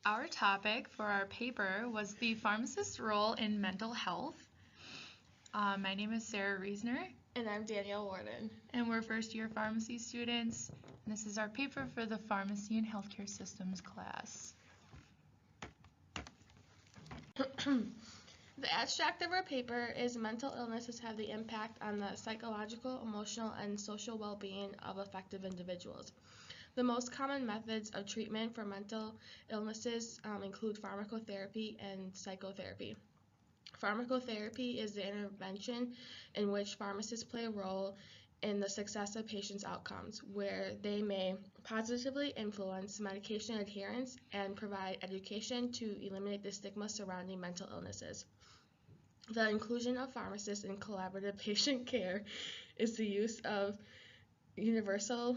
Our topic for our paper was the pharmacist's role in mental health. My name is Sarah Reisner. And I'm Danielle Warden. And we're first year pharmacy students. And this is our paper for the Pharmacy and Healthcare Systems class. The abstract of our paper is mental illnesses have the impact on the psychological, emotional, and social well-being of affected individuals. The most common methods of treatment for mental illnesses include pharmacotherapy and psychotherapy. Pharmacotherapy is the intervention in which pharmacists play a role in the success of patients' outcomes, where they may positively influence medication adherence and provide education to eliminate the stigma surrounding mental illnesses. The inclusion of pharmacists in collaborative patient care is the use of universal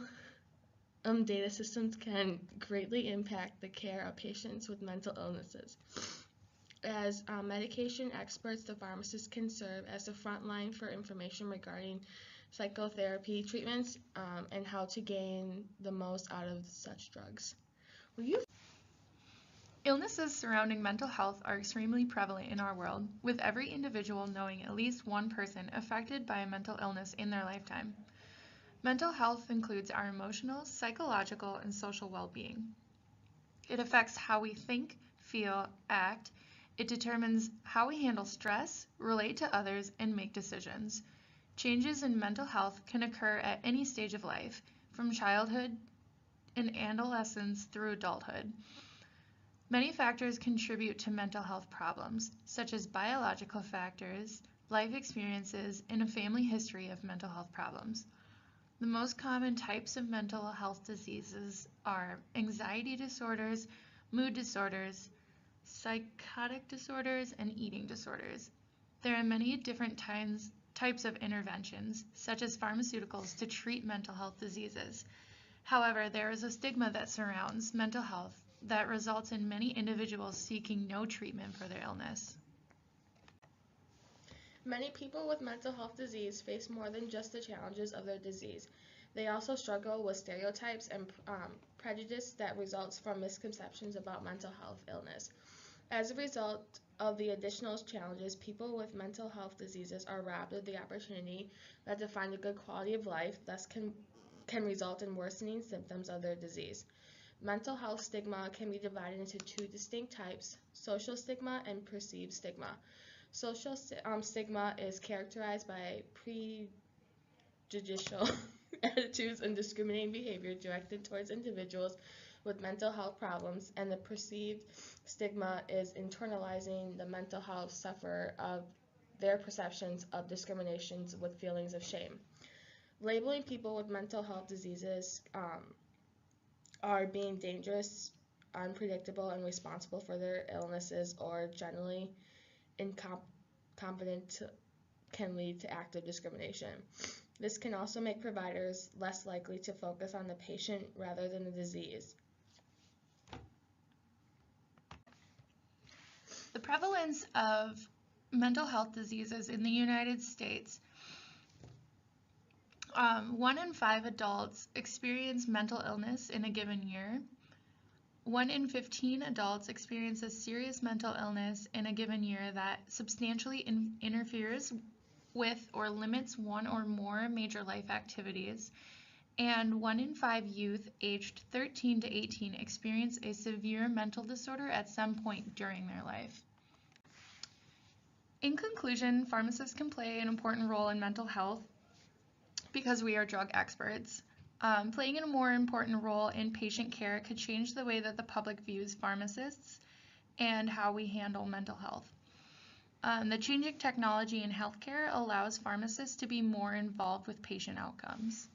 data systems can greatly impact the care of patients with mental illnesses. As medication experts, the pharmacists can serve as the front line for information regarding psychotherapy treatments and how to gain the most out of such drugs. Illnesses surrounding mental health are extremely prevalent in our world, with every individual knowing at least one person affected by a mental illness in their lifetime. Mental health includes our emotional, psychological, and social well-being. It affects how we think, feel, act. It determines how we handle stress, relate to others, and make decisions. Changes in mental health can occur at any stage of life, from childhood and adolescence through adulthood. Many factors contribute to mental health problems, such as biological factors, life experiences, and a family history of mental health problems. The most common types of mental health diseases are anxiety disorders, mood disorders, psychotic disorders, and eating disorders. There are many different types of interventions, such as pharmaceuticals, to treat mental health diseases. However, there is a stigma that surrounds mental health that results in many individuals seeking no treatment for their illness. Many people with mental health disease face more than just the challenges of their disease. They also struggle with stereotypes and prejudice that results from misconceptions about mental health illness. As a result of the additional challenges, people with mental health diseases are robbed of the opportunity that define a good quality of life, thus can result in worsening symptoms of their disease. Mental health stigma can be divided into two distinct types: social stigma and perceived stigma. Social stigma is characterized by prejudicial attitudes and discriminating behavior directed towards individuals with mental health problems, and the perceived stigma is internalizing the mental health sufferer of their perceptions of discriminations with feelings of shame. Labeling people with mental health diseases are being dangerous, unpredictable, and responsible for their illnesses, or generally incompetent can lead to active discrimination. This can also make providers less likely to focus on the patient rather than the disease. The prevalence of mental health diseases in the United States. 1 in 5 adults experience mental illness in a given year. 1 in 15 adults experience a serious mental illness in a given year that substantially interferes with or limits one or more major life activities. And 1 in 5 youth aged 13 to 18 experience a severe mental disorder at some point during their life. In conclusion, pharmacists can play an important role in mental health because we are drug experts. Playing a more important role in patient care could change the way that the public views pharmacists and how we handle mental health. The changing technology in healthcare allows pharmacists to be more involved with patient outcomes.